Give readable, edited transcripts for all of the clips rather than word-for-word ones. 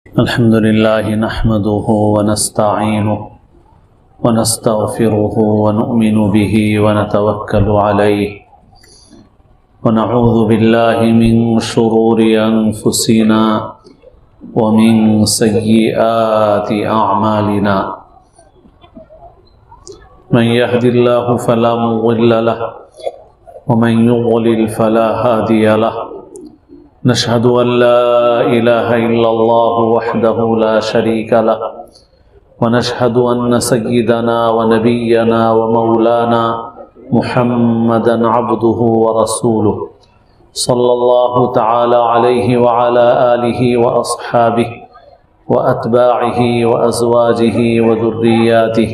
الحمد لله نحمده ونستعينه ونستغفره ونؤمن به ونتوكل عليه ونعوذ بالله من شرور أنفسنا ومن سيئات أعمالنا من يهد الله فلا مضل له ومن يضلل فلا هادي له نشهد أن لا إله إلا الله وحده لا شريك له ونشهد أن سيدنا ونبينا ومولانا محمدا عبده ورسوله صلى الله تعالى عليه وعلى آله وأصحابه وأتباعه وأزواجه وذرياته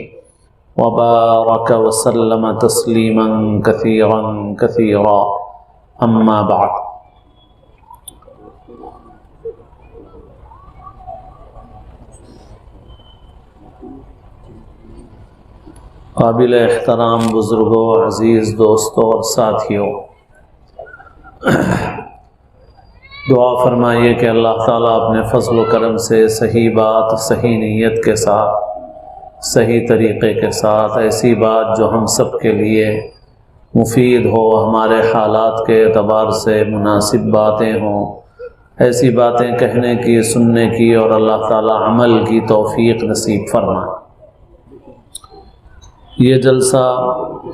وبارك وسلم تسليما كثيرا كثيرا أما بعد. قابل احترام بزرگوں، عزیز دوستوں اور ساتھیوں، دعا فرمائیے کہ اللہ تعالیٰ اپنے فضل و کرم سے صحیح بات، صحیح نیت کے ساتھ، صحیح طریقے کے ساتھ، ایسی بات جو ہم سب کے لیے مفید ہو، ہمارے حالات کے اعتبار سے مناسب باتیں ہوں، ایسی باتیں کہنے کی، سننے کی اور اللہ تعالیٰ عمل کی توفیق نصیب فرمائے۔ یہ جلسہ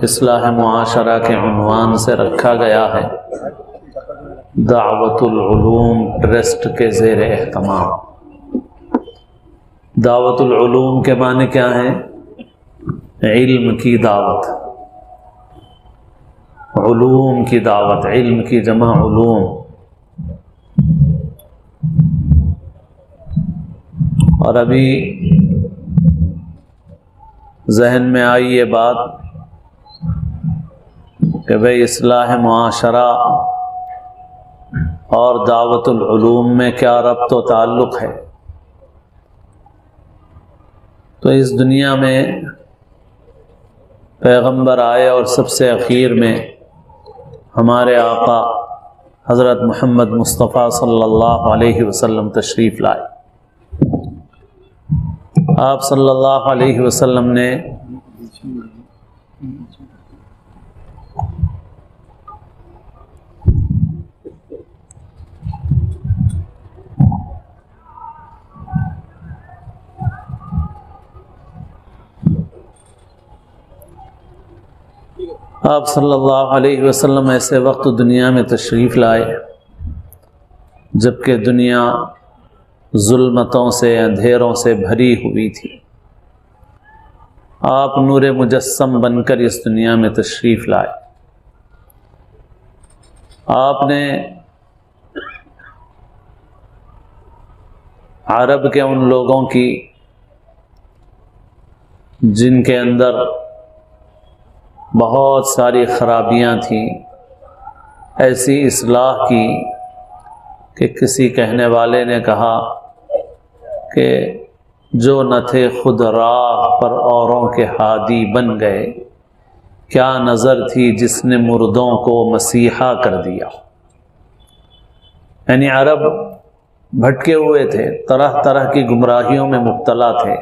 اصلاح معاشرہ کے عنوان سے رکھا گیا ہے، دعوت العلوم ٹرسٹ کے زیر اہتمام۔ دعوت العلوم کے معنی کیا ہیں؟ علم کی دعوت، علوم کی دعوت، علم کی جمع علوم۔ اور ابھی ذہن میں آئی یہ بات کہ بھئی اصلاح معاشرہ اور دعوت العلوم میں کیا ربط و تعلق ہے؟ تو اس دنیا میں پیغمبر آئے اور سب سے اخیر میں ہمارے آقا حضرت محمد مصطفیٰ صلی اللہ علیہ وسلم تشریف لائے۔ آپ صلی اللہ علیہ وسلم نے ایسے وقت دنیا میں تشریف لائے جبکہ دنیا ظلمتوں سے، اندھیروں سے بھری ہوئی تھی۔ آپ نور مجسم بن کر اس دنیا میں تشریف لائے۔ آپ نے عرب کے ان لوگوں کی جن کے اندر بہت ساری خرابیاں تھیں، ایسی اصلاح کی کہ کسی کہنے والے نے کہا کہ جو نہ تھے خود راہ پر اوروں کے ہادی بن گئے، کیا نظر تھی جس نے مردوں کو مسیحا کر دیا۔ یعنی عرب بھٹکے ہوئے تھے، طرح طرح کی گمراہیوں میں مبتلا تھے،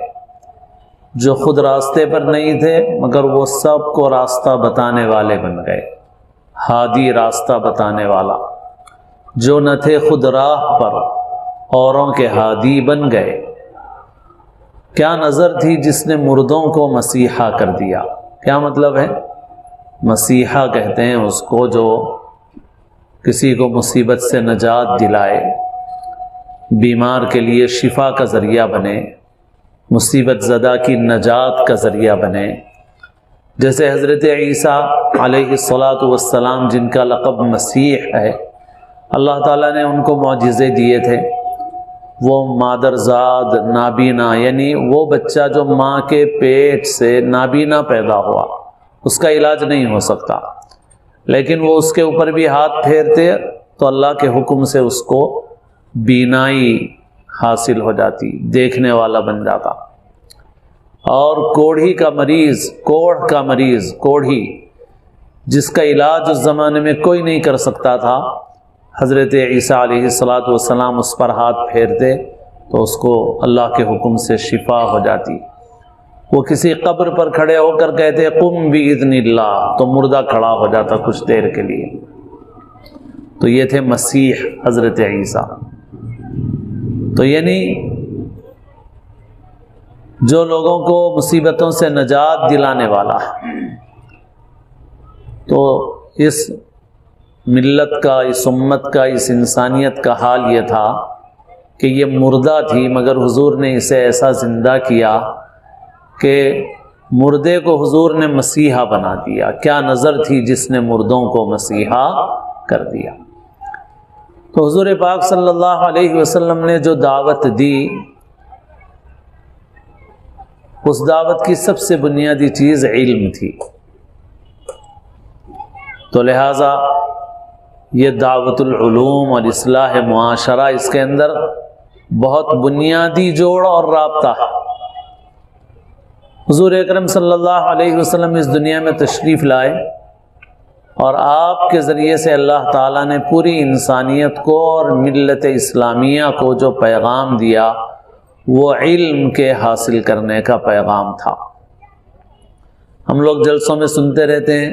جو خود راستے پر نہیں تھے مگر وہ سب کو راستہ بتانے والے بن گئے، ہادی، راستہ بتانے والا۔ جو نہ تھے خود راہ پر اوروں کے ہادی بن گئے، کیا نظر تھی جس نے مردوں کو مسیحا کر دیا۔ کیا مطلب ہے؟ مسیحا کہتے ہیں اس کو جو کسی کو مصیبت سے نجات دلائے، بیمار کے لیے شفا کا ذریعہ بنے، مصیبت زدہ کی نجات کا ذریعہ بنے۔ جیسے حضرت عیسیٰ علیہ السلام جن کا لقب مسیح ہے، اللہ تعالیٰ نے ان کو معجزے دیے تھے۔ وہ مادرزاد نابینا، یعنی وہ بچہ جو ماں کے پیٹ سے نابینا پیدا ہوا، اس کا علاج نہیں ہو سکتا، لیکن وہ اس کے اوپر بھی ہاتھ پھیرتے تو اللہ کے حکم سے اس کو بینائی حاصل ہو جاتی، دیکھنے والا بن جاتا۔ اور کوڑھی کا مریض، کوڑھ کا مریض، کوڑھی جس کا علاج اس زمانے میں کوئی نہیں کر سکتا تھا، حضرت عیسیٰ علیہ السلام اس پر ہاتھ پھیرتے تو اس کو اللہ کے حکم سے شفا ہو جاتی۔ وہ کسی قبر پر کھڑے ہو کر کہتے قم باذن اللہ، تو مردہ کھڑا ہو جاتا کچھ دیر کے لیے۔ تو یہ تھے مسیح حضرت عیسیٰ۔ تو یعنی جو لوگوں کو مصیبتوں سے نجات دلانے والا ہے۔ تو اس ملت کا، اس امت کا، اس انسانیت کا حال یہ تھا کہ یہ مردہ تھی، مگر حضور نے اسے ایسا زندہ کیا کہ مردے کو حضور نے مسیحا بنا دیا۔ کیا نظر تھی جس نے مردوں کو مسیحا کر دیا۔ تو حضور پاک صلی اللہ علیہ وسلم نے جو دعوت دی، اس دعوت کی سب سے بنیادی چیز علم تھی۔ تو لہٰذا یہ دعوت العلوم اور اصلاح معاشرہ، اس کے اندر بہت بنیادی جوڑ اور رابطہ ہے۔ حضور اکرم صلی اللہ علیہ وسلم اس دنیا میں تشریف لائے، اور آپ کے ذریعے سے اللہ تعالیٰ نے پوری انسانیت کو اور ملت اسلامیہ کو جو پیغام دیا، وہ علم کے حاصل کرنے کا پیغام تھا۔ ہم لوگ جلسوں میں سنتے رہتے ہیں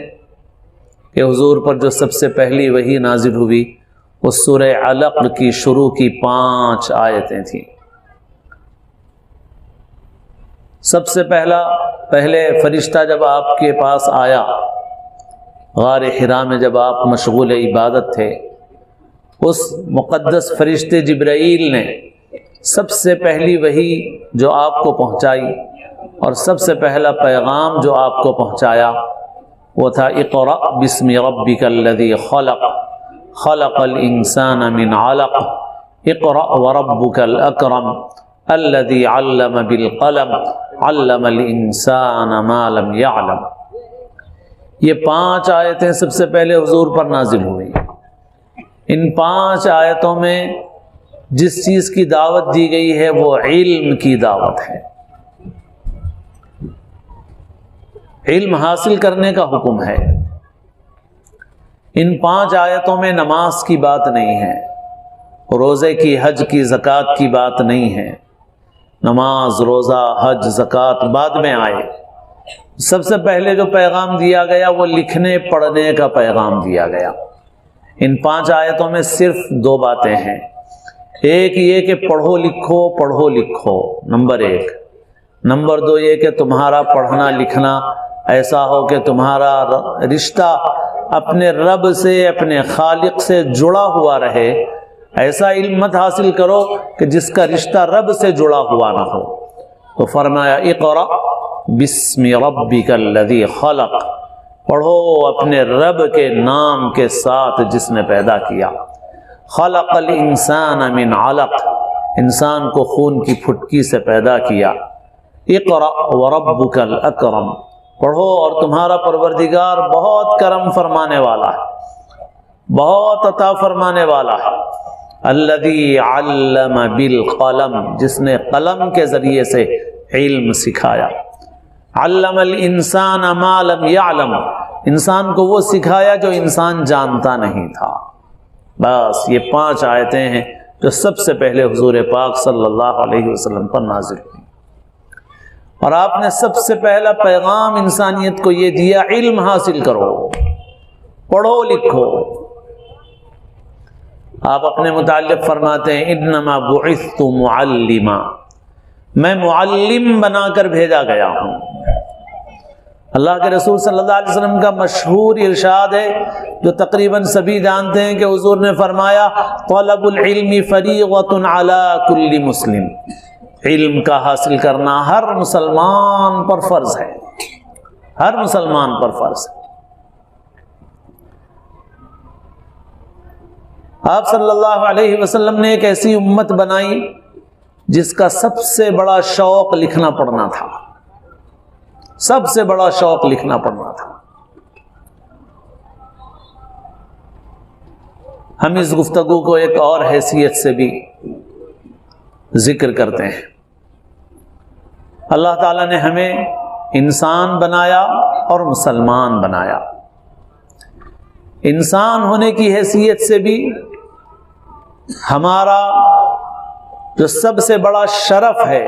کہ حضور پر جو سب سے پہلی وحی نازل ہوئی وہ سورہ علق کی شروع کی 5 آیتیں تھیں۔ سب سے پہلے فرشتہ جب آپ کے پاس آیا، غار حرا میں جب آپ مشغول عبادت تھے، اس مقدس فرشتے جبرائیل نے سب سے پہلی وحی جو آپ کو پہنچائی اور سب سے پہلا پیغام جو آپ کو پہنچایا وہ تھا اقرأ بسم ربک الذی خلق خلق الانسان من علق اقرأ وربک الاکرم الذی علم بالقلم علم الانسان ما لم يعلم۔ یہ 5 آیتیں سب سے پہلے حضور پر نازل ہوئی۔ ان 5 آیتوں میں جس چیز کی دعوت دی گئی ہے وہ علم کی دعوت ہے۔ علم حاصل کرنے کا حکم ہے۔ ان 5 آیتوں میں نماز کی بات نہیں ہے، روزے کی، حج کی، زکوٰۃ کی بات نہیں ہے۔ نماز، روزہ، حج، زکوٰۃ بعد میں آئے۔ سب سے پہلے جو پیغام دیا گیا وہ لکھنے پڑھنے کا پیغام دیا گیا۔ ان 5 آیتوں میں صرف 2 باتیں ہیں۔ ایک یہ کہ پڑھو لکھو، نمبر 1۔ نمبر 2 یہ کہ تمہارا پڑھنا لکھنا ایسا ہو کہ تمہارا رشتہ اپنے رب سے، اپنے خالق سے جڑا ہوا رہے۔ ایسا علم مت حاصل کرو کہ جس کا رشتہ رب سے جڑا ہوا نہ ہو۔ تو فرمایا اقرأ بسم ربک الذی خلق، پڑھو اپنے رب کے نام کے ساتھ جس نے پیدا کیا۔ خلق الانسان من علق، انسان کو خون کی پھٹکی سے پیدا کیا۔ اقرأ وربک الاکرم، پڑھو اور تمہارا پروردگار بہت کرم فرمانے والا ہے، بہت عطا فرمانے والا ہے۔ الذی علم بالقلم، جس نے قلم کے ذریعے سے علم سکھایا۔ علم الانسان ما لم يعلم، انسان کو وہ سکھایا جو انسان جانتا نہیں تھا۔ بس یہ 5 آیتیں ہیں جو سب سے پہلے حضور پاک صلی اللہ علیہ وسلم پر نازل ہوئی، اور آپ نے سب سے پہلا پیغام انسانیت کو یہ دیا، علم حاصل کرو، پڑھو لکھو۔ آپ اپنے متعلق فرماتے ہیں انما بعثت معلما، میں معلم بنا کر بھیجا گیا ہوں۔ اللہ کے رسول صلی اللہ علیہ وسلم کا مشہور ارشاد ہے جو تقریباً سبھی جانتے ہیں کہ حضور نے فرمایا طلب العلم فریضۃ علی کل مسلم، علم کا حاصل کرنا ہر مسلمان پر فرض ہے، ہر مسلمان پر فرض ہے۔ آپ صلی اللہ علیہ وسلم نے ایک ایسی امت بنائی جس کا سب سے بڑا شوق لکھنا پڑھنا تھا، سب سے بڑا شوق لکھنا پڑھنا تھا۔ ہم اس گفتگو کو ایک اور حیثیت سے بھی ذکر کرتے ہیں۔ اللہ تعالیٰ نے ہمیں انسان بنایا اور مسلمان بنایا۔ انسان ہونے کی حیثیت سے بھی ہمارا جو سب سے بڑا شرف ہے،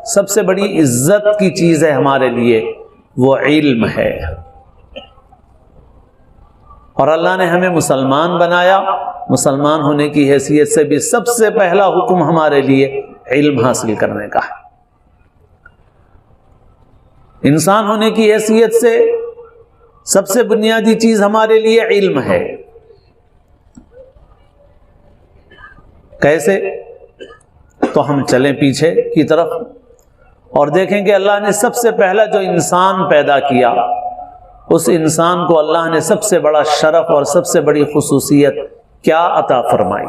سب سے بڑی عزت کی چیز ہے ہمارے لیے، وہ علم ہے۔ اور اللہ نے ہمیں مسلمان بنایا، مسلمان ہونے کی حیثیت سے بھی سب سے پہلا حکم ہمارے لیے علم حاصل کرنے کا ہے۔ انسان ہونے کی حیثیت سے سب سے بنیادی چیز ہمارے لیے علم ہے۔ کیسے؟ تو ہم چلیں پیچھے کی طرف اور دیکھیں کہ اللہ نے سب سے پہلا جو انسان پیدا کیا، اس انسان کو اللہ نے سب سے بڑا شرف اور سب سے بڑی خصوصیت کیا عطا فرمائی؟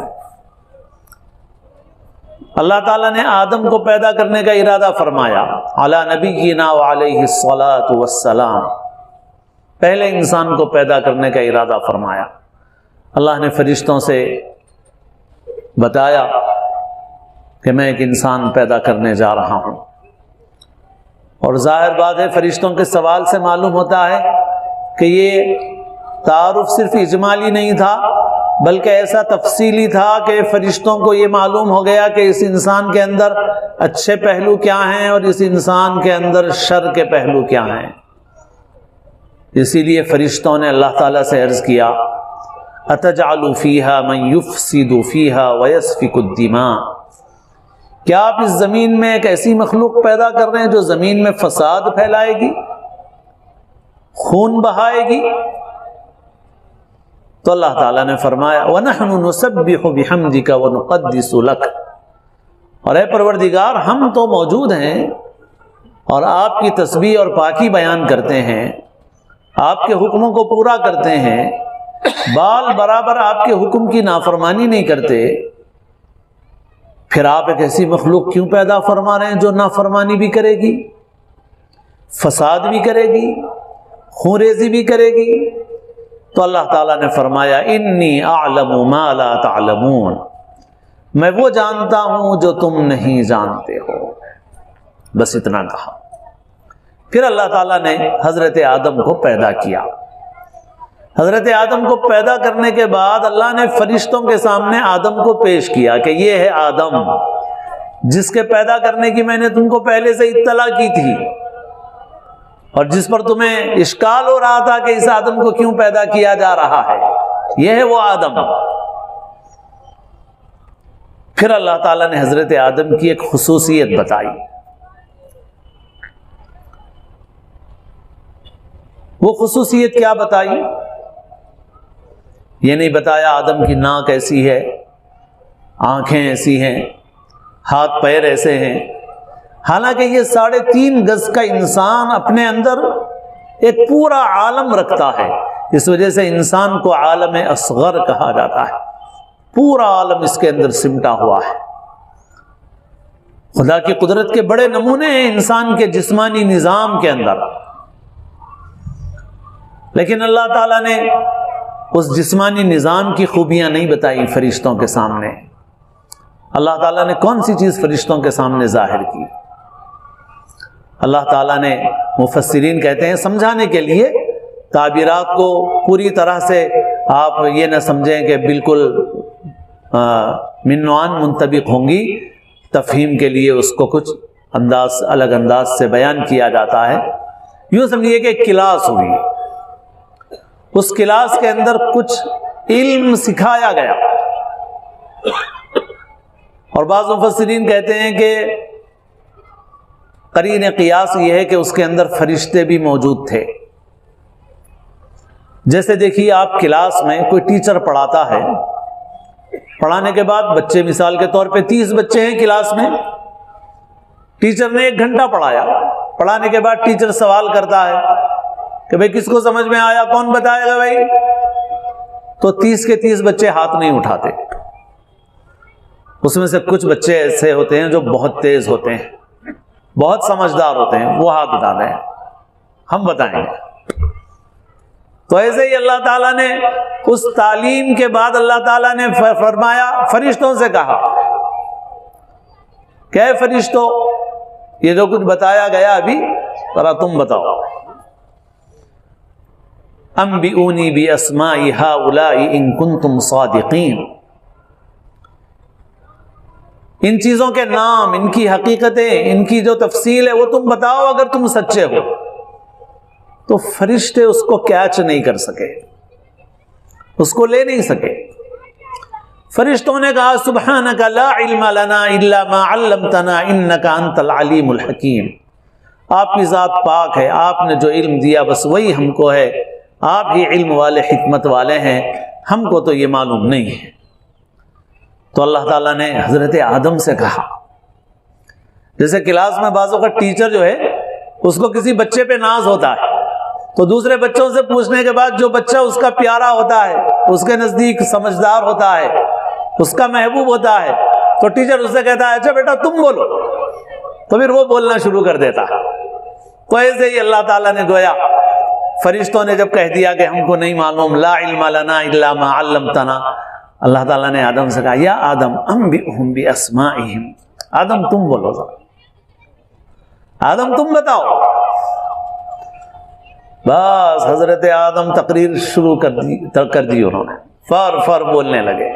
اللہ تعالیٰ نے آدم کو پیدا کرنے کا ارادہ فرمایا، علی نبینا وعلیہ الصلاۃ والسلام، پہلے انسان کو پیدا کرنے کا ارادہ فرمایا۔ اللہ نے فرشتوں سے بتایا کہ میں ایک انسان پیدا کرنے جا رہا ہوں، اور ظاہر بات ہے فرشتوں کے سوال سے معلوم ہوتا ہے کہ یہ تعارف صرف اجمالی نہیں تھا بلکہ ایسا تفصیلی تھا کہ فرشتوں کو یہ معلوم ہو گیا کہ اس انسان کے اندر اچھے پہلو کیا ہیں اور اس انسان کے اندر شر کے پہلو کیا ہیں۔ اسی لیے فرشتوں نے اللہ تعالیٰ سے عرض کیا، اتجعل فیہا من یفسد فیہا ویسفک الدماء، کیا آپ اس زمین میں ایک ایسی مخلوق پیدا کر رہے ہیں جو زمین میں فساد پھیلائے گی، خون بہائے گی؟ تو اللہ تعالیٰ نے فرمایا وَنَحْنُ نُسَبِّحُ بِحَمْدِكَ وَنُقَدِّسُ لَكَ، اور اے پروردگار ہم تو موجود ہیں اور آپ کی تسبیح اور پاکی بیان کرتے ہیں، آپ کے حکموں کو پورا کرتے ہیں، بال برابر آپ کے حکم کی نافرمانی نہیں کرتے، پھر آپ ایک ایسی مخلوق کیوں پیدا فرما رہے ہیں جو نافرمانی بھی کرے گی، فساد بھی کرے گی، خونریزی بھی کرے گی؟ تو اللہ تعالیٰ نے فرمایا انی اعلم ما لا تعلمون، میں وہ جانتا ہوں جو تم نہیں جانتے ہو۔ بس اتنا کہا۔ پھر اللہ تعالیٰ نے حضرت آدم کو پیدا کیا۔ حضرت آدم کو پیدا کرنے کے بعد اللہ نے فرشتوں کے سامنے آدم کو پیش کیا کہ یہ ہے آدم جس کے پیدا کرنے کی میں نے تم کو پہلے سے اطلاع کی تھی، اور جس پر تمہیں اشکال ہو رہا تھا کہ اس آدم کو کیوں پیدا کیا جا رہا ہے، یہ ہے وہ آدم۔ پھر اللہ تعالیٰ نے حضرت آدم کی ایک خصوصیت بتائی۔ وہ خصوصیت کیا بتائی؟ یہ نہیں بتایا آدم کی ناک ایسی ہے، آنکھیں ایسی ہیں، ہاتھ پیر ایسے ہیں، حالانکہ یہ 3.5 گز کا انسان اپنے اندر ایک پورا عالم رکھتا ہے، اس وجہ سے انسان کو عالم اصغر کہا جاتا ہے، پورا عالم اس کے اندر سمٹا ہوا ہے۔ خدا کی قدرت کے بڑے نمونے ہیں انسان کے جسمانی نظام کے اندر، لیکن اللہ تعالیٰ نے اس جسمانی نظام کی خوبیاں نہیں بتائی فرشتوں کے سامنے۔ اللہ تعالیٰ نے کون سی چیز فرشتوں کے سامنے ظاہر کی؟ اللہ تعالیٰ نے، مفسرین کہتے ہیں سمجھانے کے لیے، تعبیرات کو پوری طرح سے آپ یہ نہ سمجھیں کہ بالکل منوان منطبق ہوں گی، تفہیم کے لیے اس کو کچھ الگ انداز سے بیان کیا جاتا ہے۔ یوں سمجھیے کہ ایک کلاس ہوئی، اس کلاس کے اندر کچھ علم سکھایا گیا، اور بعض مفسرین کہتے ہیں کہ قرین قیاس یہ ہے کہ اس کے اندر فرشتے بھی موجود تھے۔ جیسے دیکھیے آپ کلاس میں کوئی ٹیچر پڑھاتا ہے، پڑھانے کے بعد بچے مثال کے طور پہ 30 بچے ہیں کلاس میں، ٹیچر نے 1 گھنٹہ پڑھایا، پڑھانے کے بعد ٹیچر سوال کرتا ہے کہ بھئی کس کو سمجھ میں آیا، کون بتائے گا بھائی؟ تو 30 کے 30 بچے ہاتھ نہیں اٹھاتے۔ اس میں سے کچھ بچے ایسے ہوتے ہیں جو بہت تیز ہوتے ہیں، بہت سمجھدار ہوتے ہیں، وہ ہاتھ اٹھاتے ہیں، ہم بتائیں گے۔ تو ایسے ہی اللہ تعالیٰ نے اس تعلیم کے بعد اللہ تعالیٰ نے فرمایا، فرشتوں سے کہا کہ اے فرشتوں، یہ جو کچھ بتایا گیا ابھی ذرا تم بتاؤ، انبئونی باسماء ہؤلاء ان کنتم صادقین، ان چیزوں کے نام، ان کی حقیقتیں، ان کی جو تفصیل ہے وہ تم بتاؤ اگر تم سچے ہو۔ تو فرشتے اس کو کیچ نہیں کر سکے، اس کو لے نہیں سکے۔ فرشتوں نے کہا سبحانک لا علم لنا الا ما علمتنا انک انت العلیم الحکیم، آپ کی ذات پاک ہے، آپ نے جو علم دیا بس وہی ہم کو ہے، آپ ہی علم والے حکمت والے ہیں، ہم کو تو یہ معلوم نہیں ہے۔ تو اللہ تعالیٰ نے حضرت آدم سے کہا، جیسے کلاس میں بعضوں کا ٹیچر جو ہے اس کو کسی بچے پہ ناز ہوتا ہے تو دوسرے بچوں سے پوچھنے کے بعد جو بچہ اس کا پیارا ہوتا ہے، اس کے نزدیک سمجھدار ہوتا ہے، اس کا محبوب ہوتا ہے، تو ٹیچر اس سے کہتا ہے اچھا بیٹا تم بولو، تو پھر وہ بولنا شروع کر دیتا ہے۔ تو ایسے ہی اللہ تعالیٰ نے گویا فرشتوں نے جب کہہ دیا کہ ہم کو نہیں معلوم، لا علم لنا الا ما علمتنا، اللہ تعالیٰ نے آدم سے کہا یا آدم انبئہم باسمائہم، آدم تم بولو ذرا، آدم تم بتاؤ۔ بس حضرت آدم تقریر شروع کر دی انہوں نے، فر بولنے لگے۔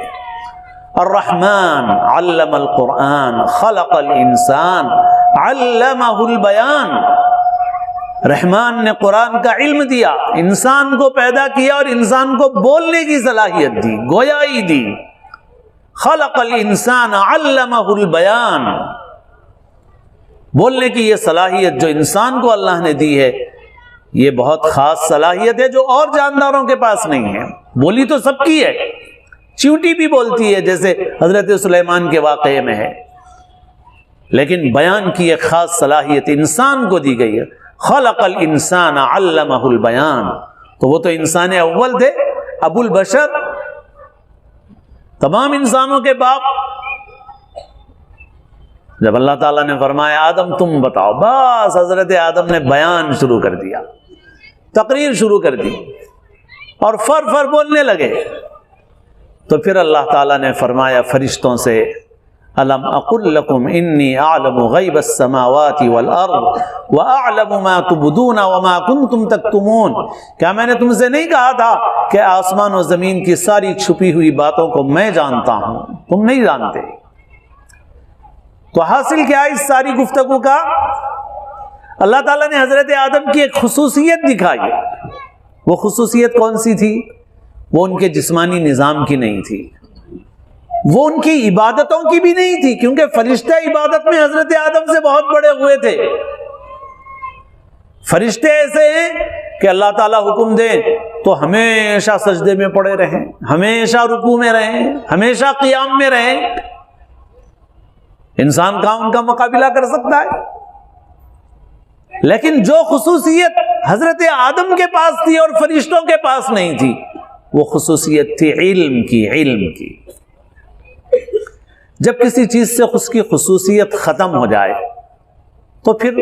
الرحمن علم القرآن خلق الانسان علمہ البیان، رحمان نے قرآن کا علم دیا، انسان کو پیدا کیا اور انسان کو بولنے کی صلاحیت دی، گویائی دی۔ خلق الانسان علمہ البیان، بولنے کی یہ صلاحیت جو انسان کو اللہ نے دی ہے یہ بہت خاص صلاحیت ہے جو اور جانداروں کے پاس نہیں ہے۔ بولی تو سب کی ہے، چیونٹی بھی بولتی ہے جیسے حضرت سلیمان کے واقعے میں ہے، لیکن بیان کی ایک خاص صلاحیت انسان کو دی گئی ہے۔ خلق الانسان علمہ البیان، تو وہ تو انسان اول تھے، ابو البشر، تمام انسانوں کے باپ۔ جب اللہ تعالیٰ نے فرمایا آدم تم بتاؤ، بس حضرت آدم نے بیان شروع کر دیا، تقریر شروع کر دی اور فر بولنے لگے۔ تو پھر اللہ تعالیٰ نے فرمایا فرشتوں سے الم اقل لکم انی اعلم غیب السماوات والارض واعلم ما تبدون وما کنتم تکتمون، کیا میں نے تم سے نہیں کہا تھا کہ آسمان و زمین کی ساری چھپی ہوئی باتوں کو میں جانتا ہوں، تم نہیں جانتے؟ تو حاصل کیا اس ساری گفتگو کا؟ اللہ تعالیٰ نے حضرت آدم کی ایک خصوصیت دکھائی۔ وہ خصوصیت کون سی تھی؟ وہ ان کے جسمانی نظام کی نہیں تھی، وہ ان کی عبادتوں کی بھی نہیں تھی، کیونکہ فرشتے عبادت میں حضرت آدم سے بہت بڑے ہوئے تھے۔ فرشتے ایسے ہیں کہ اللہ تعالیٰ حکم دے تو ہمیشہ سجدے میں پڑے رہیں، ہمیشہ رکوع میں رہیں، ہمیشہ قیام میں رہیں۔ انسان کہاں ان کا مقابلہ کر سکتا ہے؟ لیکن جو خصوصیت حضرت آدم کے پاس تھی اور فرشتوں کے پاس نہیں تھی، وہ خصوصیت تھی علم کی۔ جب کسی چیز سے اس کی خصوصیت ختم ہو جائے تو پھر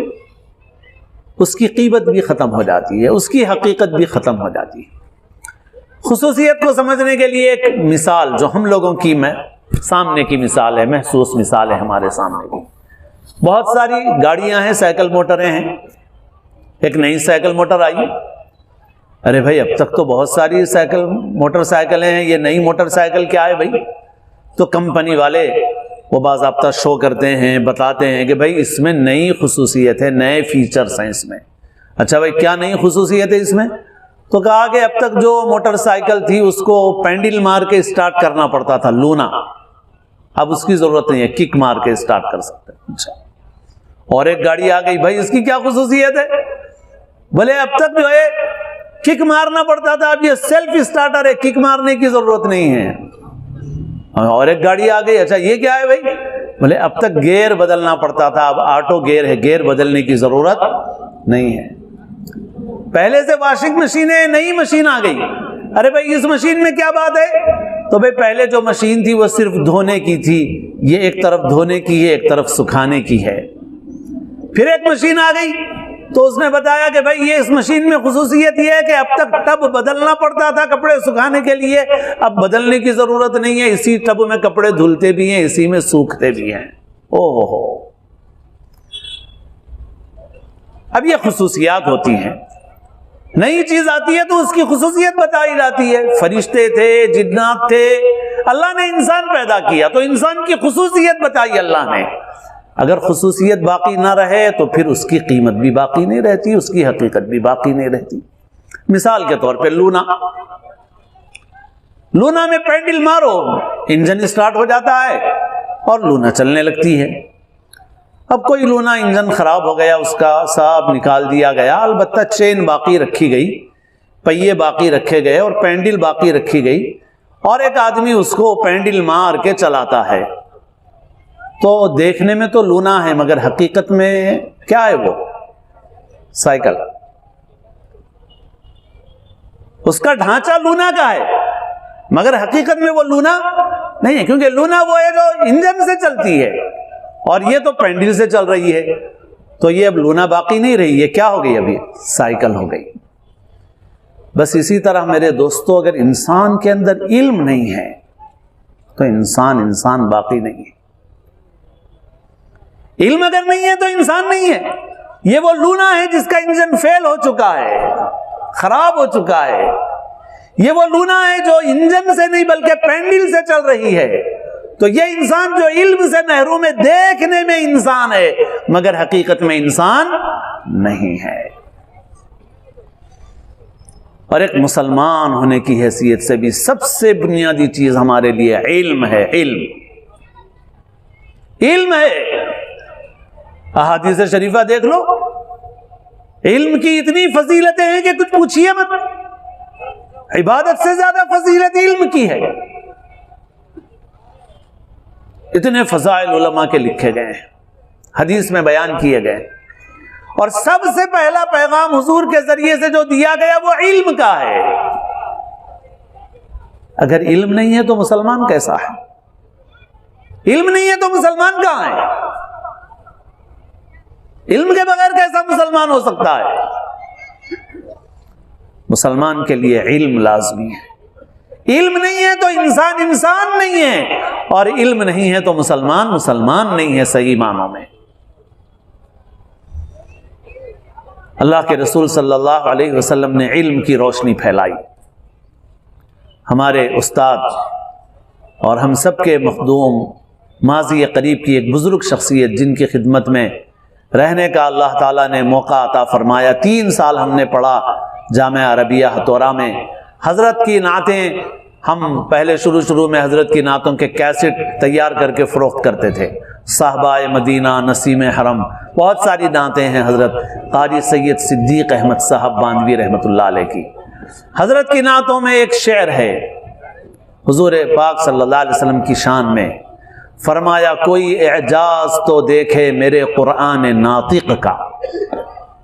اس کی قیمت بھی ختم ہو جاتی ہے، اس کی حقیقت بھی ختم ہو جاتی ہے۔ خصوصیت کو سمجھنے کے لیے ایک مثال جو ہم لوگوں کی سامنے کی مثال ہے، محسوس مثال ہے ہمارے سامنے کی۔ بہت ساری گاڑیاں ہیں، سائیکل موٹریں ہیں۔ ایک نئی سائیکل موٹر آئی، ارے بھائی اب تک تو بہت ساری موٹر سائیکلیں ہیں، یہ نئی موٹر سائیکل کیا ہے بھائی؟ تو کمپنی والے وہ باضابطہ شو کرتے ہیں، بتاتے ہیں کہ بھائی اس میں نئی خصوصیت ہے، نئے فیچرز ہیں اس میں۔ اچھا بھائی کیا نئی خصوصیت ہے اس میں؟ تو کہا کہ اب تک جو موٹر سائیکل تھی اس کو پینڈل مار کے اسٹارٹ کرنا پڑتا تھا، لونا، اب اس کی ضرورت نہیں ہے، کک مار کے اسٹارٹ کر سکتے ہیں۔ اچھا، اور ایک گاڑی آ گئی، بھائی اس کی کیا خصوصیت ہے؟ بھلے اب تک جو ہے کک مارنا پڑتا تھا، اب یہ سیلف اسٹارٹر ہے، کک مارنے کی ضرورت نہیں ہے۔ اور ایک گاڑی آ گئی، اچھا یہ کیا ہے بھائی؟ بھلے اب تک گیئر بدلنا پڑتا تھا، اب آٹو گیئر ہے، گیئر بدلنے کی ضرورت نہیں ہے۔ پہلے سے واشنگ مشینیں، نئی مشین آ گئی، ارے بھائی اس مشین میں کیا بات ہے؟ تو بھائی پہلے جو مشین تھی وہ صرف دھونے کی تھی، یہ ایک طرف دھونے کی ہے، ایک طرف سکھانے کی ہے۔ پھر ایک مشین آ گئی تو اس نے بتایا کہ بھائی یہ اس مشین میں خصوصیت یہ ہے کہ اب تک ٹب بدلنا پڑتا تھا کپڑے سکھانے کے لیے، اب بدلنے کی ضرورت نہیں ہے، اسی ٹب میں کپڑے دھلتے بھی ہیں، اسی میں سوکھتے بھی ہیں۔ اوہ، اب یہ خصوصیات ہوتی ہیں۔ نئی چیز آتی ہے تو اس کی خصوصیت بتائی جاتی ہے. فرشتے تھے، جنات تھے، اللہ نے انسان پیدا کیا تو انسان کی خصوصیت بتائی اللہ نے. اگر خصوصیت باقی نہ رہے تو پھر اس کی قیمت بھی باقی نہیں رہتی، اس کی حقیقت بھی باقی نہیں رہتی. مثال کے طور پہ لونا میں پینڈل مارو، انجن اسٹارٹ ہو جاتا ہے اور لونا چلنے لگتی ہے. اب کوئی لونا انجن خراب ہو گیا، اس کا صاحب نکال دیا گیا، البتہ چین باقی رکھی گئی، پہیے باقی رکھے گئے اور پینڈل باقی رکھی گئی، اور ایک آدمی اس کو پینڈل مار کے چلاتا ہے. تو دیکھنے میں تو لونا ہے مگر حقیقت میں کیا ہے؟ وہ سائیکل. اس کا ڈھانچہ لونا کا ہے مگر حقیقت میں وہ لونا نہیں ہے، کیونکہ لونا وہ ہے جو انجن سے چلتی ہے اور یہ تو پینڈل سے چل رہی ہے. تو یہ اب لونا باقی نہیں رہی، یہ کیا ہو گئی؟ ابھی سائیکل ہو گئی. بس اسی طرح میرے دوستو، اگر انسان کے اندر علم نہیں ہے تو انسان باقی نہیں ہے. علم اگر نہیں ہے تو انسان نہیں ہے. یہ وہ لونا ہے جس کا انجن فیل ہو چکا ہے، خراب ہو چکا ہے. یہ وہ لونا ہے جو انجن سے نہیں بلکہ پینڈل سے چل رہی ہے. تو یہ انسان جو علم سے محروم ہے، دیکھنے میں انسان ہے مگر حقیقت میں انسان نہیں ہے. اور ایک مسلمان ہونے کی حیثیت سے بھی سب سے بنیادی چیز ہمارے لیے علم ہے. علم ہے. احادیث شریفہ دیکھ لو، علم کی اتنی فضیلتیں ہیں کہ کچھ پوچھئے مت. عبادت سے زیادہ فضیلت علم کی ہے. اتنے فضائل علماء کے لکھے گئے ہیں، حدیث میں بیان کیے گئے، اور سب سے پہلا پیغام حضور کے ذریعے سے جو دیا گیا وہ علم کا ہے. اگر علم نہیں ہے تو مسلمان کیسا ہے؟ علم نہیں ہے تو مسلمان کہاں ہے؟ علم کے بغیر کیسا مسلمان ہو سکتا ہے؟ مسلمان کے لیے علم لازمی ہے. علم نہیں ہے تو انسان نہیں ہے، اور علم نہیں ہے تو مسلمان نہیں ہے صحیح معنوں میں. اللہ کے رسول صلی اللہ علیہ وسلم نے علم کی روشنی پھیلائی. ہمارے استاد اور ہم سب کے مخدوم، ماضی قریب کی ایک بزرگ شخصیت جن کی خدمت میں رہنے کا اللہ تعالیٰ نے موقع عطا فرمایا. 3 سال ہم نے پڑھا جامعہ عربیہ ہتھورا میں. حضرت کی نعتیں ہم پہلے شروع میں حضرت کی نعتوں کے کیسٹ تیار کر کے فروخت کرتے تھے. صحابہ مدینہ، نسیم حرم، بہت ساری نعتیں ہیں حضرت قاری سید صدیق احمد صاحب باندوی رحمۃ اللہ علیہ کی. حضرت کی نعتوں میں ایک شعر ہے حضور پاک صلی اللہ علیہ وسلم کی شان میں. فرمایا کوئی اعجاز تو دیکھے میرے قرآن ناطق کا.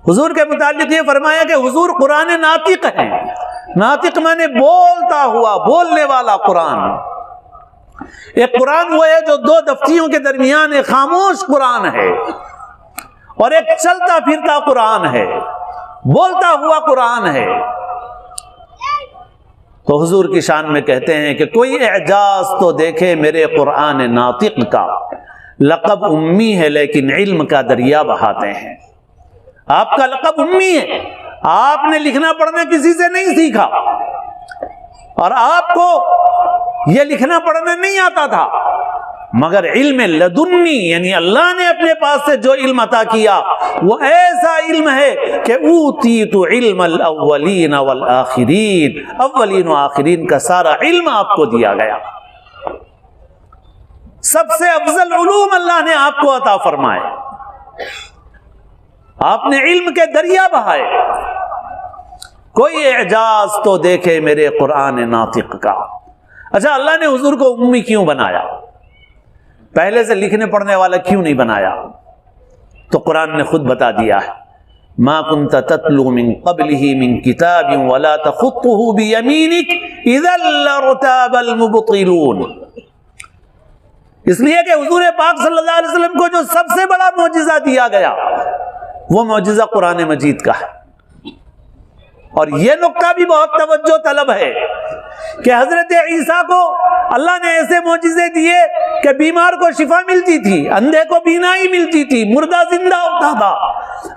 حضور کے متعلق یہ فرمایا کہ حضور قرآن ناطق ہیں. ناطق مانے بولتا ہوا، بولنے والا قرآن. ایک قرآن وہ ہے جو 2 دفتیوں کے درمیان ایک خاموش قرآن ہے، اور ایک چلتا پھرتا قرآن ہے، بولتا ہوا قرآن ہے. تو حضور کی شان میں کہتے ہیں کہ کوئی اعجاز تو دیکھے میرے قرآن ناطق کا. لقب امی ہے لیکن علم کا دریا بہاتے ہیں. آپ کا لقب امی ہے، آپ نے لکھنا پڑھنا کسی سے نہیں سیکھا، اور آپ کو یہ لکھنا پڑھنا نہیں آتا تھا، مگر علم لدنی یعنی اللہ نے اپنے پاس سے جو علم عطا کیا وہ ایسا علم ہے کہ اوتیت علم الاولین والآخرین، اولین و آخرین کا سارا علم آپ کو دیا گیا. سب سے افضل علوم اللہ نے آپ کو عطا فرمائے. آپ نے علم کے دریا بہائے. کوئی اعجاز تو دیکھے میرے قرآن ناطق کا. اچھا، اللہ نے حضور کو امی کیوں بنایا؟ پہلے سے لکھنے پڑھنے والا کیوں نہیں بنایا؟ تو قرآن نے خود بتا دیا ہے، ما كنت تتلو من قبله من كتاب ولا تخطه بيمينك اذا لارتاب المبطلون. اس لیے کہ حضور پاک صلی اللہ علیہ وسلم کو جو سب سے بڑا معجزہ دیا گیا وہ معجزہ قرآن مجید کا ہے. اور یہ نقطہ بھی بہت توجہ طلب ہے کہ حضرت عیسیٰ کو اللہ نے ایسے معجزے دیے کہ بیمار کو شفا ملتی تھی، اندھے کو بینائی ملتی تھی، مردہ زندہ ہوتا تھا۔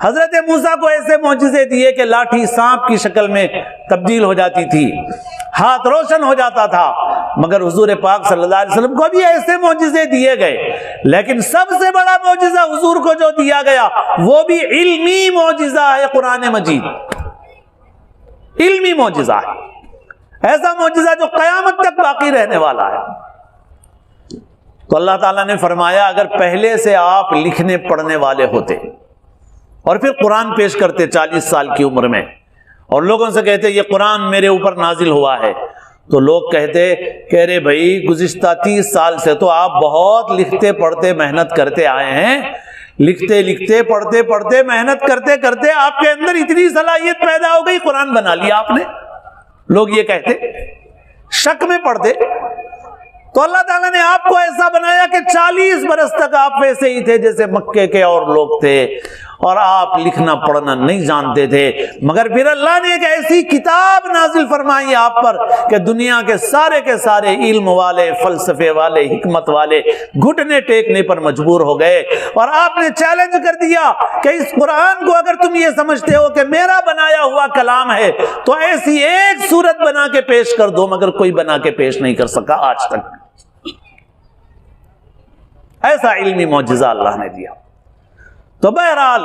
حضرت موسیٰ کو ایسے معجزے دیے کہ لاٹھی سانپ کی شکل میں تبدیل ہو جاتی تھی، ہاتھ روشن ہو جاتا تھا۔ مگر حضور پاک صلی اللہ علیہ وسلم کو بھی ایسے معجزے دیے گئے، لیکن سب سے بڑا معجزہ حضور کو جو دیا گیا وہ بھی علمی معجزہ ہے، قرآن مجید علمی معجزہ ہے، ایسا معجزہ جو قیامت تک باقی رہنے والا ہے۔ تو اللہ تعالیٰ نے فرمایا اگر پہلے سے آپ لکھنے پڑھنے والے ہوتے اور پھر قرآن پیش کرتے 40 سال کی عمر میں اور لوگوں سے کہتے یہ قرآن میرے اوپر نازل ہوا ہے، تو لوگ کہتے کہ رے بھائی گزشتہ 30 سال سے تو آپ بہت لکھتے پڑھتے محنت کرتے آئے ہیں، لکھتے لکھتے پڑھتے پڑھتے محنت کرتے کرتے آپ کے اندر اتنی صلاحیت پیدا ہو گئی، قرآن بنا لیا آپ نے۔ لوگ یہ کہتے، شک میں پڑھتے۔ تو اللہ تعالیٰ نے آپ کو ایسا بنایا کہ 40 برس تک آپ ویسے ہی تھے جیسے مکے کے اور لوگ تھے، اور آپ لکھنا پڑھنا نہیں جانتے تھے، مگر پھر اللہ نے ایک ایسی کتاب نازل فرمائی آپ پر کہ دنیا کے سارے علم والے، فلسفے والے، حکمت والے گھٹنے ٹیکنے پر مجبور ہو گئے، اور آپ نے چیلنج کر دیا کہ اس قرآن کو اگر تم یہ سمجھتے ہو کہ میرا بنایا ہوا کلام ہے تو ایسی ایک صورت بنا کے پیش کر دو، مگر کوئی بنا کے پیش نہیں کر سکا آج تک۔ ایسا علمی معجزہ اللہ نے دیا۔ تو بہرحال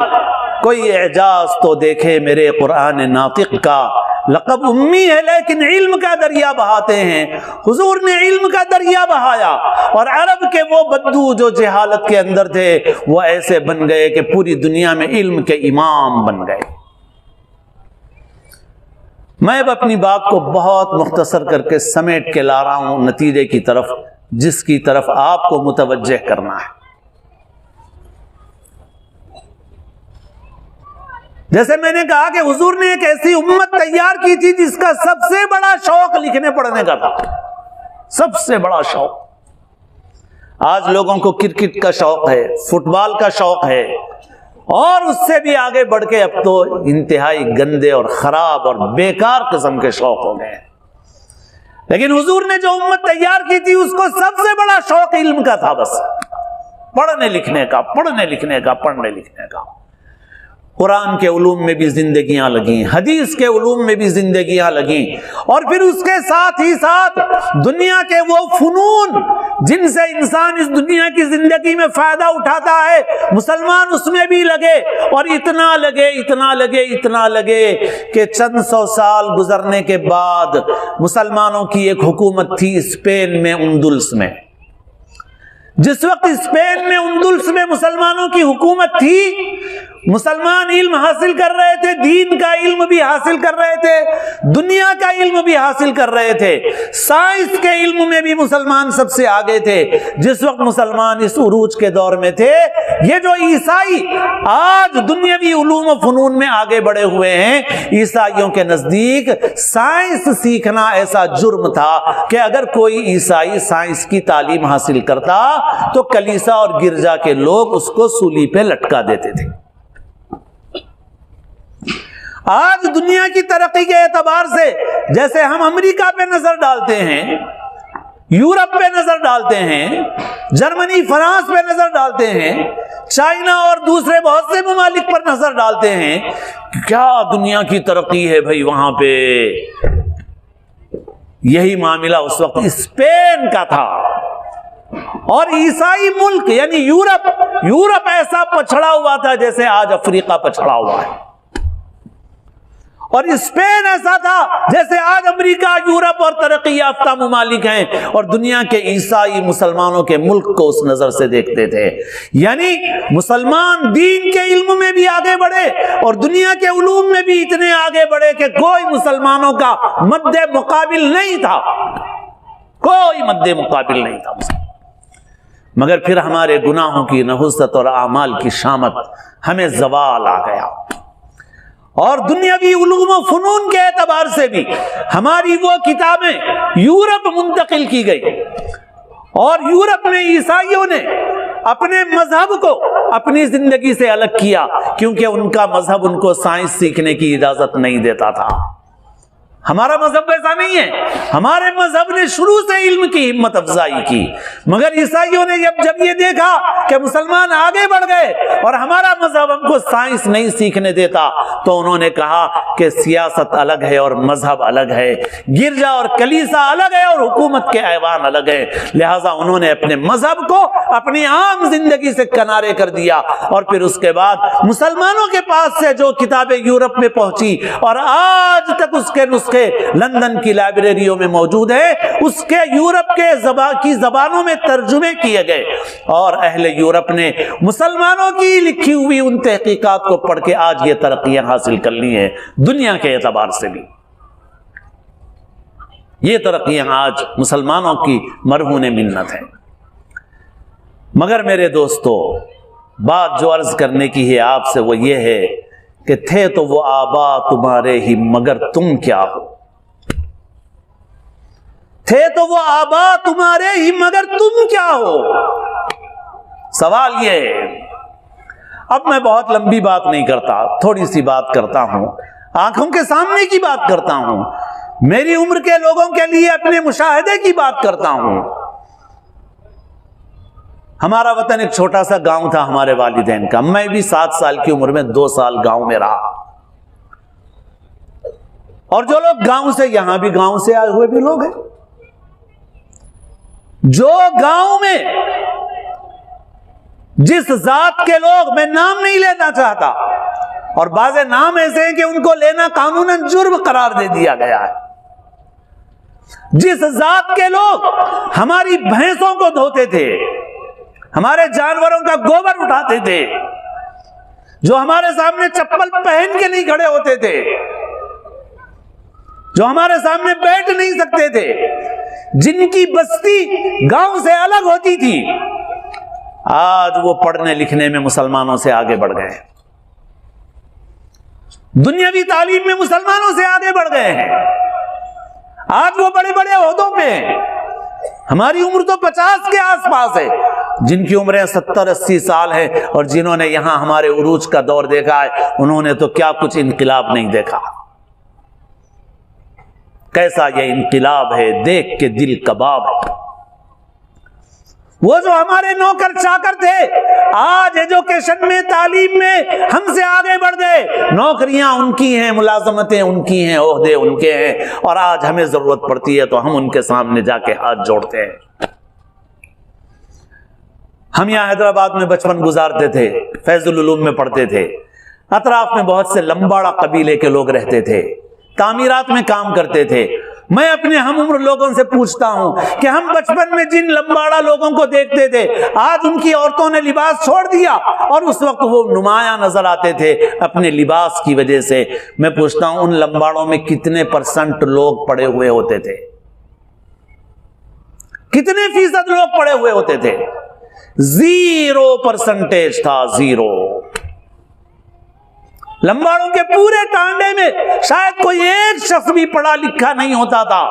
کوئی اعجاز تو دیکھے میرے قرآن ناطق کا، لقب امی ہے لیکن علم کا دریا بہاتے ہیں۔ حضور نے علم کا دریا بہایا، اور عرب کے وہ بدو جو جہالت کے اندر تھے وہ ایسے بن گئے کہ پوری دنیا میں علم کے امام بن گئے۔ میں اب اپنی بات کو بہت مختصر کر کے سمیٹ کے لا رہا ہوں نتیجے کی طرف، جس کی طرف آپ کو متوجہ کرنا ہے۔ جیسے میں نے کہا کہ حضور نے ایک ایسی امت تیار کی تھی جس کا سب سے بڑا شوق لکھنے پڑھنے کا تھا، سب سے بڑا شوق۔ آج لوگوں کو کرکٹ کا شوق ہے، فٹ بال کا شوق ہے، اور اس سے بھی آگے بڑھ کے اب تو انتہائی گندے اور خراب اور بیکار قسم کے شوق ہو گئے ہیں۔ لیکن حضور نے جو امت تیار کی تھی اس کو سب سے بڑا شوق علم کا تھا، بس پڑھنے لکھنے کا، پڑھنے لکھنے کا، پڑھنے لکھنے کا۔ قرآن کے علوم میں بھی زندگیاں لگیں، حدیث کے علوم میں بھی زندگیاں لگیں، اور پھر اس کے ساتھ ہی ساتھ دنیا کے وہ فنون جن سے انسان اس دنیا کی زندگی میں فائدہ اٹھاتا ہے، مسلمان اس میں بھی لگے، اور اتنا لگے اتنا لگے اتنا لگے کہ چند سو سال گزرنے کے بعد مسلمانوں کی ایک حکومت تھی اسپین میں، اندلس میں۔ جس وقت اسپین میں، اندلس میں مسلمانوں کی حکومت تھی، مسلمان علم حاصل کر رہے تھے، دین کا علم بھی حاصل کر رہے تھے، دنیا کا علم بھی حاصل کر رہے تھے، سائنس کے علم میں بھی مسلمان سب سے آگے تھے۔ جس وقت مسلمان اس عروج کے دور میں تھے، یہ جو عیسائی آج دنیاوی علوم و فنون میں آگے بڑھے ہوئے ہیں، عیسائیوں کے نزدیک سائنس سیکھنا ایسا جرم تھا کہ اگر کوئی عیسائی سائنس کی تعلیم حاصل کرتا تو کلیسا اور گرجا کے لوگ اس کو سولی پہ لٹکا دیتے تھے۔ آج دنیا کی ترقی کے اعتبار سے جیسے ہم امریکہ پہ نظر ڈالتے ہیں، یورپ پہ نظر ڈالتے ہیں، جرمنی فرانس پہ نظر ڈالتے ہیں، چائنا اور دوسرے بہت سے ممالک پر نظر ڈالتے ہیں، کیا دنیا کی ترقی ہے بھائی وہاں پہ۔ یہی معاملہ اس وقت اسپین کا تھا، اور عیسائی ملک یعنی یورپ ایسا پچھڑا ہوا تھا جیسے آج افریقہ پچھڑا ہوا ہے، اور اسپین ایسا تھا جیسے آج امریکہ، یورپ اور ترقی یافتہ ممالک ہیں، اور دنیا کے عیسائی مسلمانوں کے ملک کو اس نظر سے دیکھتے تھے۔ یعنی مسلمان دین کے علم میں بھی آگے بڑھے اور دنیا کے علوم میں بھی اتنے آگے بڑھے کہ کوئی مسلمانوں کا مد مقابل نہیں تھا، کوئی مد مقابل نہیں تھا۔ مگر پھر ہمارے گناہوں کی نحوست اور اعمال کی شامت ہمیں زوال آ گیا، اور دنیاوی علوم و فنون کے اعتبار سے بھی ہماری وہ کتابیں یورپ منتقل کی گئی، اور یورپ میں عیسائیوں نے اپنے مذہب کو اپنی زندگی سے الگ کیا، کیونکہ ان کا مذہب ان کو سائنس سیکھنے کی اجازت نہیں دیتا تھا۔ ہمارا مذہب ویسا نہیں ہے. ہمارے مذہب نے شروع سے علم کی ہمت افزائی کی، مگر عیسائیوں نے جب یہ دیکھا کہ مسلمان آگے بڑھ گئے اور ہمارا مذہب ہم کو سائنس نہیں سیکھنے دیتا، تو انہوں نے کہا کہ سیاست الگ ہے اور مذہب الگ ہے، گرجا اور کلیسا الگ ہے اور حکومت کے ایوان الگ ہے. لہٰذا انہوں نے اپنے مذہب کو اپنی عام زندگی سے کنارے کر دیا. اور پھر اس کے بعد مسلمانوں کے پاس سے جو کتابیں یورپ میں پہنچی اور آج تک اس کے نسخے لندن کی لائبریریوں میں موجود ہے، اس کے یورپ کے کی زبانوں میں ترجمے کیے گئے، اور اہل یورپ نے مسلمانوں کی لکھی ہوئی ان تحقیقات کو پڑھ کے آج یہ ترقیاں حاصل کر لی ہیں. دنیا کے اعتبار سے بھی یہ ترقیاں آج مسلمانوں کی مرہون منت ہیں. مگر میرے دوستو، بات جو عرض کرنے کی ہے آپ سے وہ یہ ہے کہ تھے تو وہ آبا تمہارے ہی مگر تم کیا ہو. تھے تو وہ آبا تمہارے ہی مگر تم کیا ہو. سوال یہ ہے، اب میں بہت لمبی بات نہیں کرتا، تھوڑی سی بات کرتا ہوں، آنکھوں کے سامنے کی بات کرتا ہوں، میری عمر کے لوگوں کے لیے اپنے مشاہدے کی بات کرتا ہوں. ہمارا وطن ایک چھوٹا سا گاؤں تھا ہمارے والدین کا. میں بھی 7 سال کی عمر میں 2 سال گاؤں میں رہا. اور جو لوگ گاؤں سے، یہاں بھی گاؤں سے آئے ہوئے بھی لوگ ہیں، جو گاؤں میں جس ذات کے لوگ، میں نام نہیں لینا چاہتا، اور بعض نام ایسے ہیں کہ ان کو لینا قانوناً جرم قرار دے دیا گیا ہے، جس ذات کے لوگ ہماری بھینسوں کو دھوتے تھے، ہمارے جانوروں کا گوبر اٹھاتے تھے، جو ہمارے سامنے چپل پہن کے نہیں کھڑے ہوتے تھے، جو ہمارے سامنے بیٹھ نہیں سکتے تھے، جن کی بستی گاؤں سے الگ ہوتی تھی، آج وہ پڑھنے لکھنے میں مسلمانوں سے آگے بڑھ گئے ہیں، دنیاوی تعلیم میں مسلمانوں سے آگے بڑھ گئے ہیں، آج وہ بڑے بڑے عہدوں پہ ہیں. ہماری عمر تو 50 کے آس پاس ہے، جن کی عمریں 70-80 سال ہیں، اور جنہوں نے یہاں ہمارے عروج کا دور دیکھا ہے، انہوں نے تو کیا کچھ انقلاب نہیں دیکھا. کیسا یہ انقلاب ہے، دیکھ کے دل کباب ہے. وہ جو ہمارے نوکر چاکر تھے، آج ایجوکیشن میں، تعلیم میں ہم سے آگے بڑھ گئے، نوکریاں ان کی ہیں، ملازمتیں ان کی ہیں، عہدے ان کے ہیں، اور آج ہمیں ضرورت پڑتی ہے تو ہم ان کے سامنے جا کے ہاتھ جوڑتے ہیں. ہم یہاں حیدرآباد میں بچپن گزارتے تھے، فیض العلوم میں پڑھتے تھے، اطراف میں بہت سے لمباڑا قبیلے کے لوگ رہتے تھے، تعمیرات میں کام کرتے تھے. میں اپنے ہم عمر لوگوں سے پوچھتا ہوں کہ ہم بچپن میں جن لمباڑا لوگوں کو دیکھتے تھے، آج ان کی عورتوں نے لباس چھوڑ دیا، اور اس وقت وہ نمایاں نظر آتے تھے اپنے لباس کی وجہ سے. میں پوچھتا ہوں ان لمباڑوں میں کتنے % لوگ پڑے ہوئے ہوتے تھے؟ کتنے فیصد لوگ پڑے ہوئے ہوتے تھے؟ 0% تھا، 0. لمباڑوں کے پورے ٹانڈے میں شاید کوئی ایک شخص بھی پڑھا لکھا نہیں ہوتا تھا.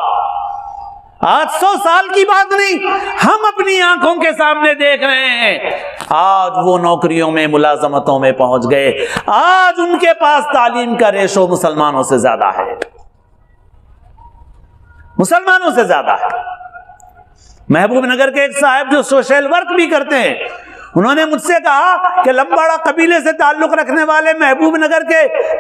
آج 100 سال کی بات نہیں، ہم اپنی آنکھوں کے سامنے دیکھ رہے ہیں، آج وہ نوکریوں میں، ملازمتوں میں پہنچ گئے، آج ان کے پاس تعلیم کا ریشو مسلمانوں سے زیادہ ہے، مسلمانوں سے زیادہ ہے. محبوب نگر کے ایک صاحب جو سوشل ورک بھی کرتے ہیں، انہوں نے مجھ سے کہا کہ لمباڑا قبیلے سے تعلق رکھنے والے محبوب نگر کے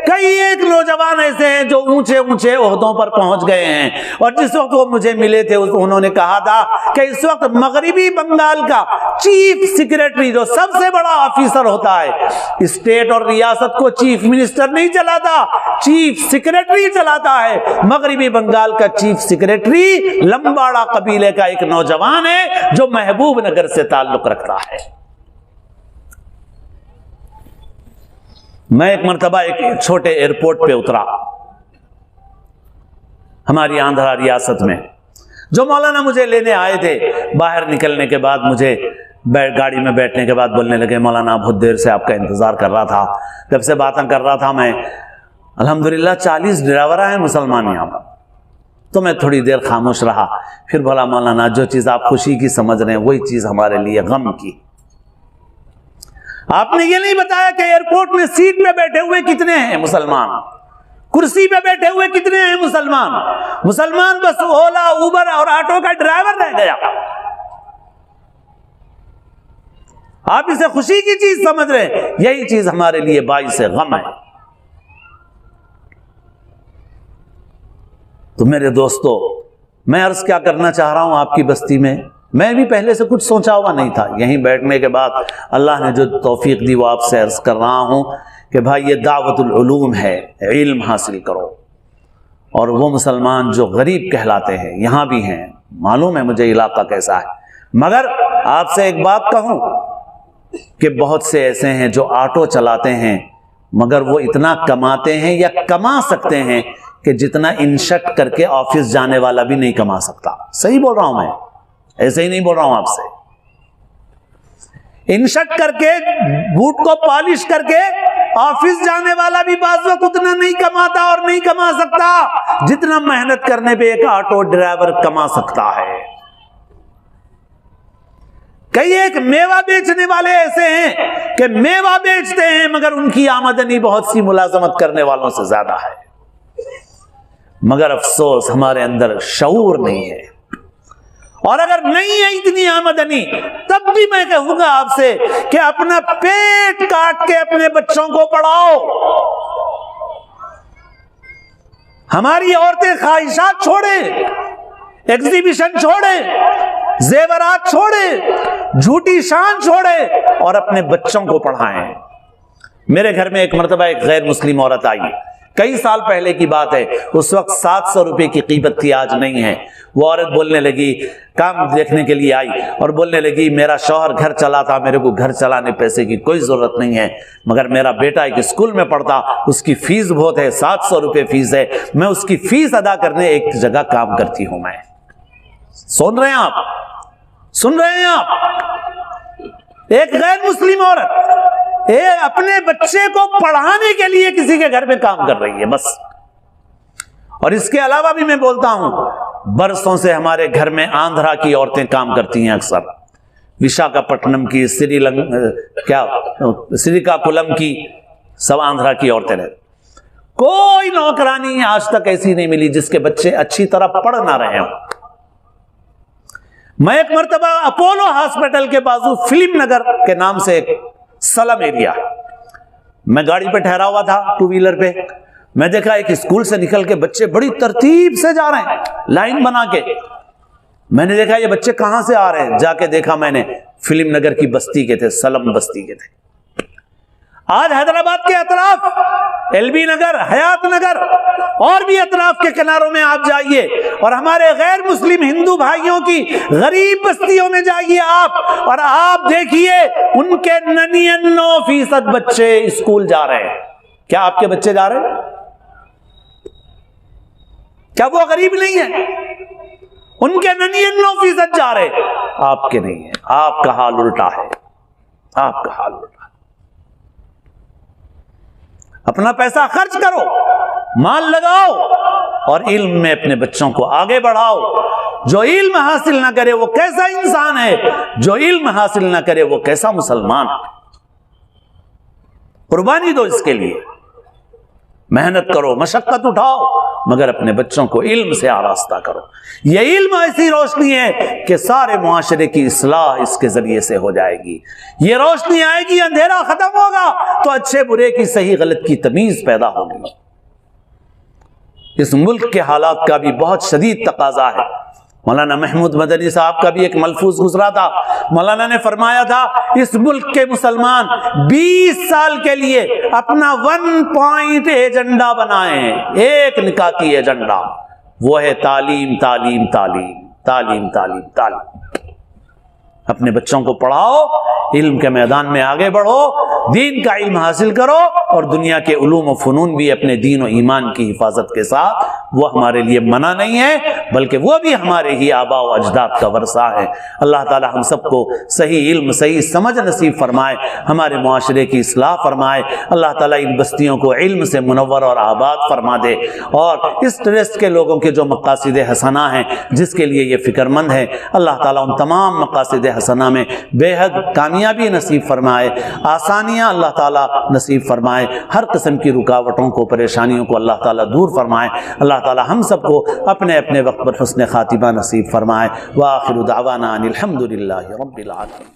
کئی ایک نوجوان ایسے ہیں جو اونچے اونچے عہدوں پر پہنچ گئے ہیں. اور جس وقت وہ مجھے ملے تھے، انہوں نے کہا تھا کہ اس وقت مغربی بنگال کا چیف سیکریٹری، جو سب سے بڑا آفیسر ہوتا ہے، اسٹیٹ اور ریاست کو چیف منسٹر نہیں چلاتا، چیف سیکریٹری چلاتا ہے. مغربی بنگال کا چیف سیکریٹری لمباڑا قبیلے کا ایک نوجوان ہے جو محبوب نگر سے تعلق رکھتا ہے. میں ایک مرتبہ ایک چھوٹے ایئرپورٹ پہ اترا ہماری آندھرا ریاست میں. جو مولانا مجھے لینے آئے تھے، باہر نکلنے کے بعد مجھے گاڑی میں بیٹھنے کے بعد بولنے لگے، مولانا بہت دیر سے آپ کا انتظار کر رہا تھا، جب سے باتیں کر رہا تھا میں. الحمدللہ 40 ڈرائیور ہیں مسلمان یہاں پر. تو میں تھوڑی دیر خاموش رہا، پھر بولا مولانا جو چیز آپ خوشی کی سمجھ رہے ہیں وہی چیز ہمارے لیے غم کی. آپ نے یہ نہیں بتایا کہ ایئرپورٹ میں سیٹ پہ بیٹھے ہوئے کتنے ہیں مسلمان، کرسی پہ بیٹھے ہوئے کتنے ہیں مسلمان؟ مسلمان بس اولا اوبر اور آٹو کا ڈرائیور رہ گیا. آپ اسے خوشی کی چیز سمجھ رہے ہیں، یہی چیز ہمارے لیے باعث غم ہے. تو میرے دوستو، میں عرض کیا کرنا چاہ رہا ہوں آپ کی بستی میں بھی پہلے سے کچھ سوچا ہوا نہیں تھا. یہیں بیٹھنے کے بعد اللہ نے جو توفیق دی وہ آپ سے عرض کر رہا ہوں کہ بھائی یہ دعوت العلوم ہے، علم حاصل کرو. اور وہ مسلمان جو غریب کہلاتے ہیں یہاں بھی ہیں، معلوم ہے مجھے علاقہ کیسا ہے، مگر آپ سے ایک بات کہوں کہ بہت سے ایسے ہیں جو آٹو چلاتے ہیں مگر وہ اتنا کماتے ہیں یا کما سکتے ہیں کہ جتنا انشٹ کر کے آفس جانے والا بھی نہیں کما سکتا. صحیح بول رہا ہوں میں، ایسے ہی نہیں بول رہا ہوں آپ سے. انشٹ کر کے، بوٹ کو پالش کر کے آفس جانے والا بھی بعض وقت اتنا نہیں کماتا اور نہیں کما سکتا جتنا محنت کرنے پہ ایک آٹو ڈرائیور کما سکتا ہے. کئی ایک میوہ بیچنے والے ایسے ہیں کہ میوہ بیچتے ہیں مگر ان کی آمدنی بہت سی ملازمت کرنے والوں سے زیادہ ہے. مگر افسوس ہمارے اندر شعور نہیں ہے. اور اگر نہیں ہے اتنی آمدنی تب بھی میں کہوں گا آپ سے کہ اپنا پیٹ کاٹ کے اپنے بچوں کو پڑھاؤ. ہماری عورتیں خواہشات چھوڑیں، ایگزیبیشن چھوڑیں، زیورات چھوڑیں، جھوٹی شان چھوڑیں اور اپنے بچوں کو پڑھائیں. میرے گھر میں ایک مرتبہ ایک غیر مسلم عورت آئی، کئی سال پہلے کی بات ہے، اس وقت 700 روپے کی قیمت تھی، آج نہیں ہے. وہ عورت بولنے لگی، کام دیکھنے کے لیے آئی اور بولنے لگی میرا شوہر گھر چلاتا، میرے کو گھر چلانے پیسے کی کوئی ضرورت نہیں ہے، مگر میرا بیٹا ایک اسکول میں پڑھتا، اس کی فیس بہت ہے، 700 روپے فیس ہے، میں اس کی فیس ادا کرنے ایک جگہ کام کرتی ہوں. میں سن رہے ہیں آپ؟ سن رہے ہیں آپ؟ ایک غیر مسلم عورت اپنے بچے کو پڑھانے کے لیے کسی کے گھر میں کام کر رہی ہے بس. اور اس کے علاوہ بھی میں بولتا ہوں، برسوں سے ہمارے گھر میں آندھرا کی عورتیں کام کرتی ہیں، اکثر وشاکھاپٹنم کی، سریکاکولم کی، سب آندھرا کی عورتیں رہتی. کوئی نوکرانی آج تک ایسی نہیں ملی جس کے بچے اچھی طرح پڑھ نہ رہے ہوں. میں ایک مرتبہ اپولو ہاسپٹل کے بازو فلم نگر کے نام سے ایک سلم ایریا، میں گاڑی پہ ٹھہرا ہوا تھا ٹو ویلر پہ، میں دیکھا ایک اسکول سے نکل کے بچے بڑی ترتیب سے جا رہے ہیں لائن بنا کے. میں نے دیکھا یہ بچے کہاں سے آ رہے ہیں، جا کے دیکھا میں نے فلم نگر کی بستی کے تھے، سلم بستی کے تھے. آج حیدرآباد کے اطراف، ایل بی نگر، حیات نگر اور بھی اطراف کے کناروں میں آپ جائیے اور ہمارے غیر مسلم ہندو بھائیوں کی غریب بستیوں میں جائیے آپ، اور آپ دیکھیے ان کے 99% بچے اسکول جا رہے ہیں. کیا آپ کے بچے جا رہے ہیں؟ کیا وہ غریب نہیں ہیں؟ ان کے 99% جا رہے، آپ کے نہیں ہیں. آپ کا حال الٹا ہے، آپ کا حال الٹا. اپنا پیسہ خرچ کرو، مال لگاؤ اور علم میں اپنے بچوں کو آگے بڑھاؤ. جو علم حاصل نہ کرے وہ کیسا انسان ہے، جو علم حاصل نہ کرے وہ کیسا مسلمان. قربانی دو اس کے لیے، محنت کرو، مشقت اٹھاؤ، مگر اپنے بچوں کو علم سے آراستہ کرو. یہ علم ایسی روشنی ہے کہ سارے معاشرے کی اصلاح اس کے ذریعے سے ہو جائے گی. یہ روشنی آئے گی، اندھیرا ختم ہوگا تو اچھے برے کی صحیح غلط کی تمیز پیدا ہوگی. اس ملک کے حالات کا بھی بہت شدید تقاضا ہے. مولانا محمود مدنی صاحب کا بھی ایک ملفوظ گزرا تھا. مولانا نے فرمایا تھا اس ملک کے مسلمان 20 سال کے لیے اپنا 1 پوائنٹ ایجنڈا بنائیں، ایک نکاتی ایجنڈا، وہ ہے تعلیم تعلیم تعلیم تعلیم تعلیم تعلیم. اپنے بچوں کو پڑھاؤ، علم کے میدان میں آگے بڑھو، دین کا علم حاصل کرو اور دنیا کے علوم و فنون بھی اپنے دین و ایمان کی حفاظت کے ساتھ وہ ہمارے لیے منع نہیں ہے، بلکہ وہ بھی ہمارے ہی آباء و اجداد کا ورثہ ہے۔ اللہ تعالی ہم سب کو صحیح علم، صحیح سمجھ نصیب فرمائے، ہمارے معاشرے کی اصلاح فرمائے۔ اللہ تعالیٰ ان بستیوں کو علم سے منور اور آباد فرما دے، اور اس ٹرسٹ کے لوگوں کے جو مقاصد حسنہ ہیں، جس کے لیے یہ فکر مند ہے، اللہ تعالیٰ ان تمام مقاصد حسنہ میں بے حد کامیابی نصیب فرمائے، آسانیاں اللہ تعالیٰ نصیب فرمائے، ہر قسم کی رکاوٹوں کو، پریشانیوں کو اللہ تعالیٰ دور فرمائے۔ اللہ تعالیٰ ہم سب کو اپنے اپنے وقت پر حسن خاتمہ نصیب فرمائے۔ وآخر دعوانا ان الحمد للہ رب العالمین۔